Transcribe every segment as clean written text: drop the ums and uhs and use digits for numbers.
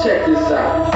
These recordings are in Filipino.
Check this out.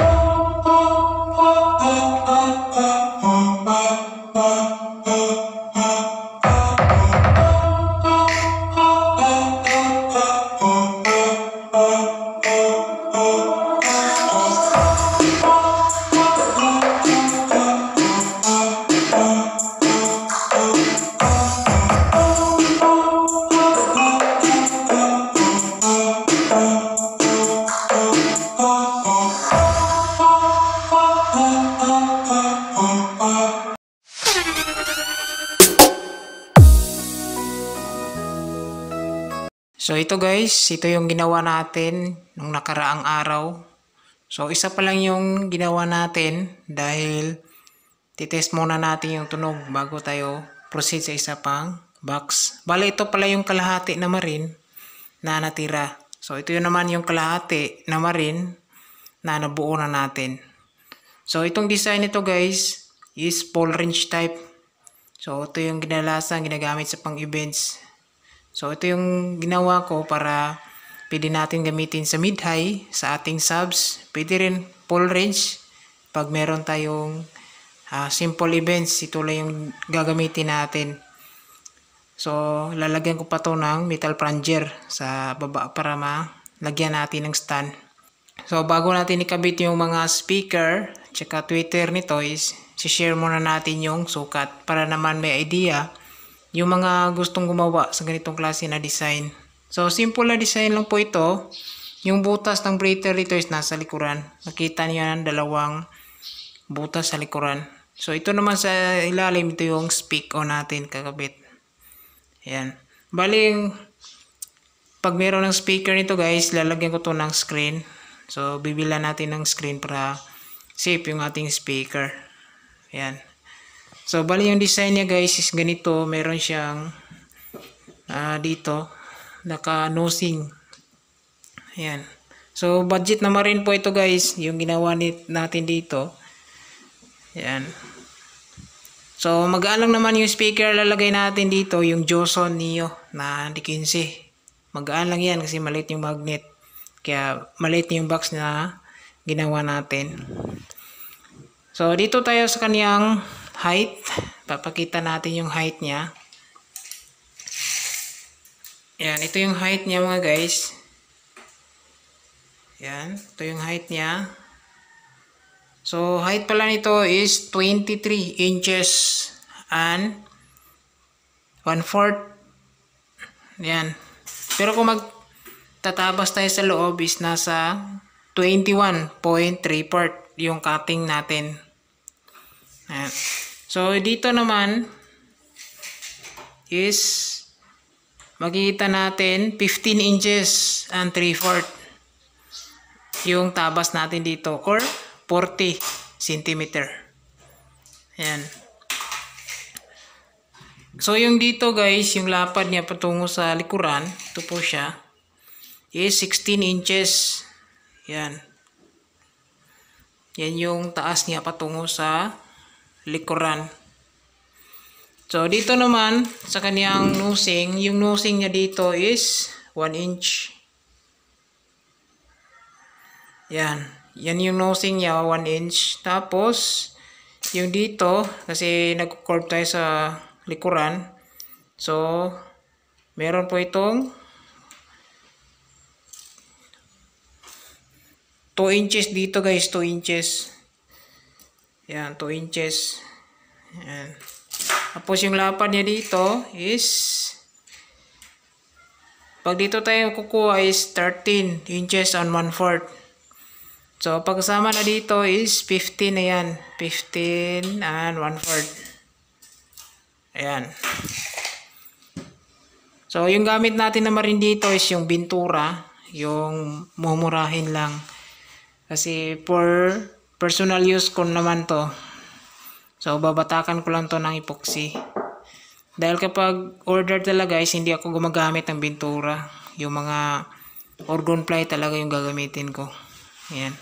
So ito guys, ito yung ginawa natin nung nakaraang araw. So isa pa lang yung ginawa natin dahil titest muna natin yung tunog bago tayo proceed sa isa pang box. Bale ito pala yung kalahati na marin na natira. So ito yun naman yung kalahati na marin na nabuo na natin. So itong design nito guys is full range type. So ito yung ginagamit sa pang events. So ito yung ginawa ko para pwede natin gamitin sa mid-high, sa ating subs. Pwede rin full range pag meron tayong simple events. Ito lang yung gagamitin natin. So lalagyan ko pa to ng metal plunger sa baba para malagyan natin ng stand. So bago natin ikabit yung mga speaker tsaka tweeter nito is share muna natin yung sukat para naman may idea yung mga gustong gumawa sa ganitong klase na design. So simple na design lang po ito. Yung butas ng breather dito is nasa likuran. Nakita niyo yan, dalawang butas sa likuran. So ito naman sa ilalim, ito yung speak on natin kakabit. Ayan. Bali, pag meron ng speaker nito guys, lalagyan ko to ng screen. So bibilan natin ng screen para safe yung ating speaker. Ayan. So bali yung design niya guys is ganito. Meron siyang dito naka nosing. Ayan. So budget naman rin po ito guys, yung ginawa natin dito. Ayan. So magaan lang naman yung speaker lalagay natin dito, yung Joson Neo na D15. Magaan lang yan kasi maliit yung magnet. Kaya maliit yung box na ginawa natin. So dito tayo sa kaniyang height. Papakita natin yung height niya. Ayan, ito yung height niya mga guys. Ayan, ito yung height niya. So height pala nito is 23 inches and 1/4. Ayan. Pero kung magtatabas tayo sa loob is nasa 21.3 yung cutting natin. Ayan. So dito naman is makikita natin 15 inches and 3/4 yung tabas natin dito or 40 cm. Ayan. So yung dito guys, yung lapad niya patungo sa likuran, ito po siya, is 16 inches. Ayan. Yan yung taas niya patungo sa likuran. So dito naman sa kaniyang nosing, yung nosing niya dito is 1 inch. Yan. Yan yung nosing niya, 1 inch. Tapos yung dito, kasi nag-curve tayo sa likuran. So meron po itong 2 inches dito guys, 2 inches. Yan, 2 inches. Yan. Tapos yung lapad niya dito is, pag dito tayo kukuha is 13 inches and 1/4. So pagkasama na dito is 15 na yan. 15 and 1/4. Ayan. So yung gamit natin naman rin dito is yung bintura. Yung mumurahin lang. Kasi for personal use ko naman to. So babatakan ko lang to ng epoxy. Dahil kapag order talaga guys, hindi ako gumagamit ng bintura. Yung mga organ ply talaga yung gagamitin ko. Ayan.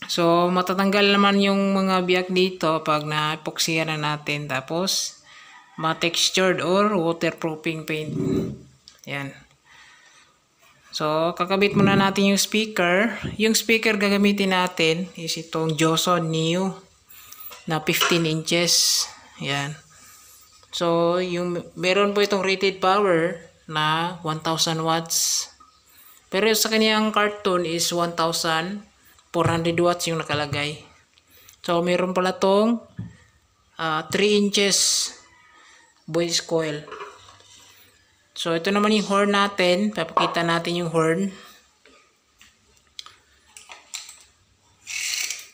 So matatanggal naman yung mga biyak dito pag na-epoxyan na natin. Tapos ma-textured or waterproofing paint. Ayan. So, kakabit muna natin yung speaker. Yung speaker gagamitin natin is itong Joson Neo na 15 inches. Yan. So, meron po itong rated power na 1000 watts. Pero sa kanyang cartoon is 1400 watts yung nakalagay. So, meron pala tong 3 inches voice coil. So, ito naman yung horn natin. Papakita natin yung horn.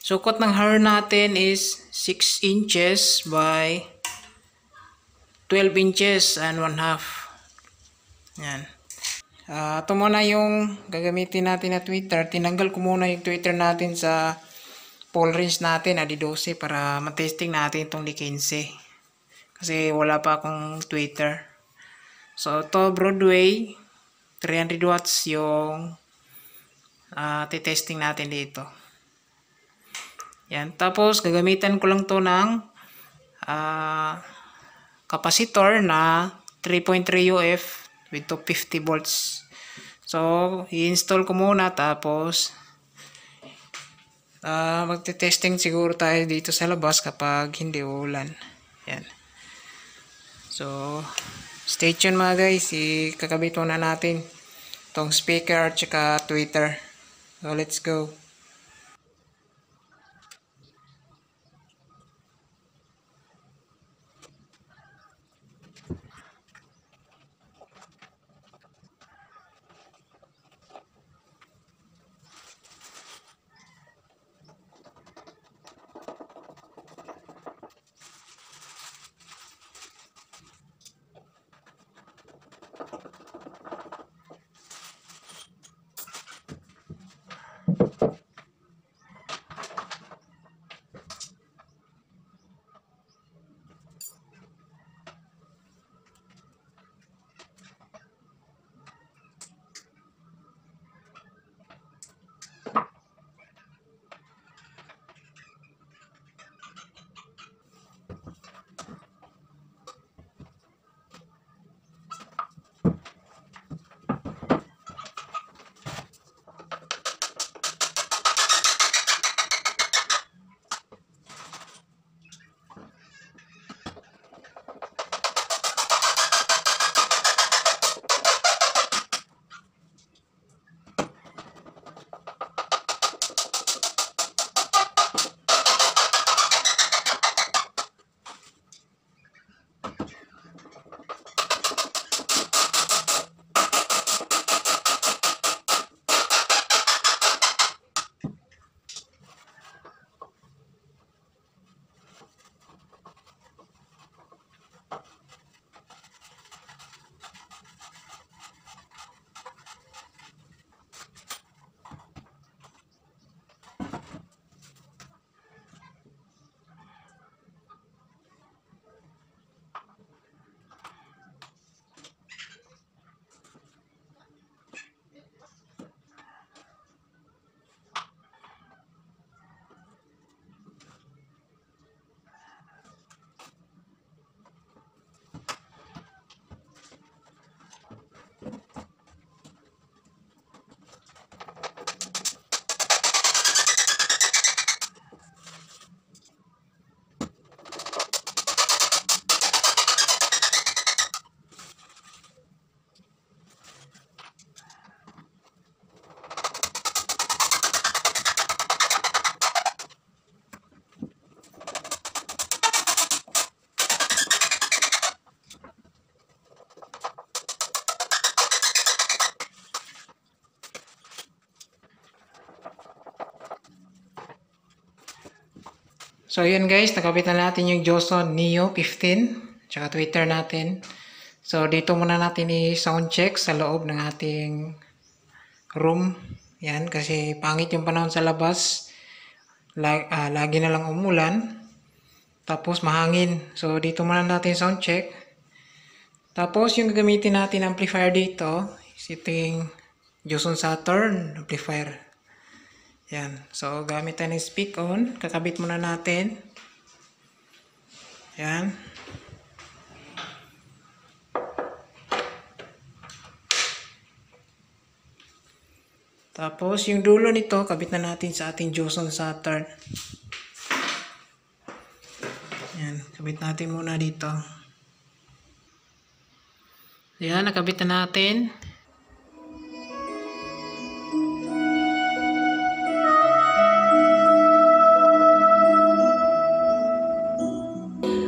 Sukot ng horn natin is 6 inches by 12 inches and 1/2. Yan. Ito muna yung gagamitin natin na tweeter. Tinanggal ko muna yung tweeter natin sa pole range natin, adi 12, para matesting natin itong D15. Kasi wala pa akong tweeter. So, ito Broadway, 300 watts yung titesting natin dito. Yan. Tapos, gagamitan ko lang to ng capacitor na 3.3 UF with 250 volts. So, i-install ko muna, tapos magte-testing siguro tayo dito sa labas kapag hindi uulan. Yan. So, stay tuned mga guys. Ikakabit muna natin itong speaker at saka tweeter. So, let's go. So, yun guys, nakabit na natin yung Joson Neo 15, tsaka tweeter natin. So, dito muna natin i-sound check sa loob ng ating room. Yan, kasi pangit yung panahon sa labas. Lagi na lang umulan. Tapos, mahangin. So, dito muna natin sound check. Tapos, yung gagamitin natin amplifier dito, is iting Joson Saturn amplifier. Yan. So, gamit tayo ng speak on. Kakabit muna natin. Yan. Tapos yung dulo nito, kabit na natin sa ating Joson Saturn. Yan, kabit natin muna dito. Yan, nakabit na natin.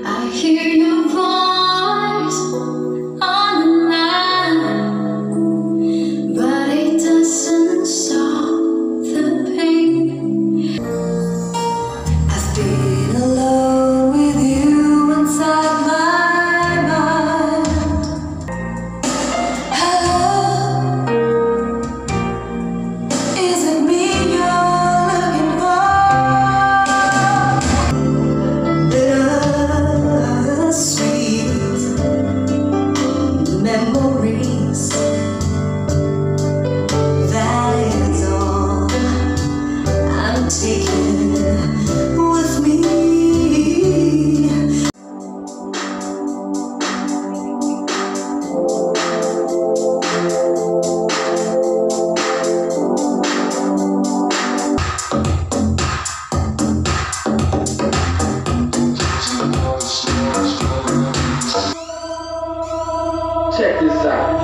I hear your voice on the line, but it doesn't stop the pain. I've been alone with you inside my mind. Hello, is it me you're looking for? Bittersweet memories, that is all I'm taking with me. Check this out.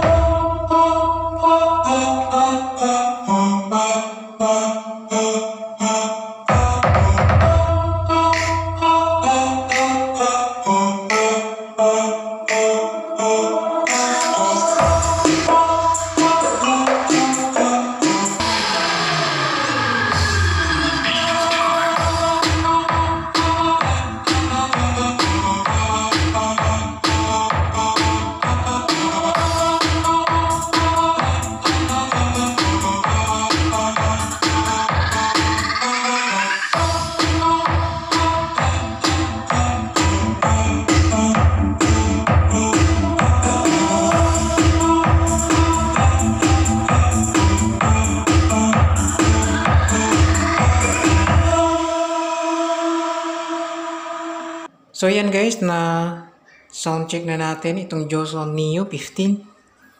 So yan guys, na sound check na natin itong Joson Neo 15.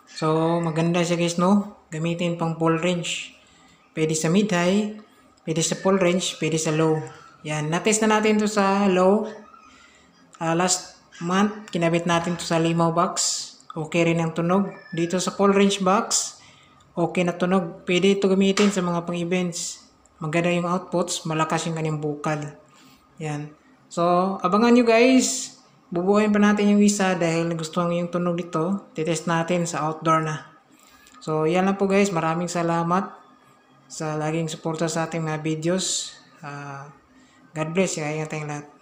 So maganda siya guys, no? Gamitin pang full range. Pwede sa mid-high, pwede sa full range, pwede sa low. Yan, natest na natin to sa low. Last month, kinabit natin to sa limaw box. Okay rin ang tunog. Dito sa full range box, okay na tunog. Pwede ito gamitin sa mga pang-events. Maganda yung outputs, malakas yung kanyang vocal. Yan. So, abangan nyo guys. Bubuhayin pa natin yung isa dahil nagustuhan yung tunog dito. Titest natin sa outdoor na. So, yan lang po guys. Maraming salamat sa laging suporta sa ating mga videos. God bless. Ingat tayong lahat.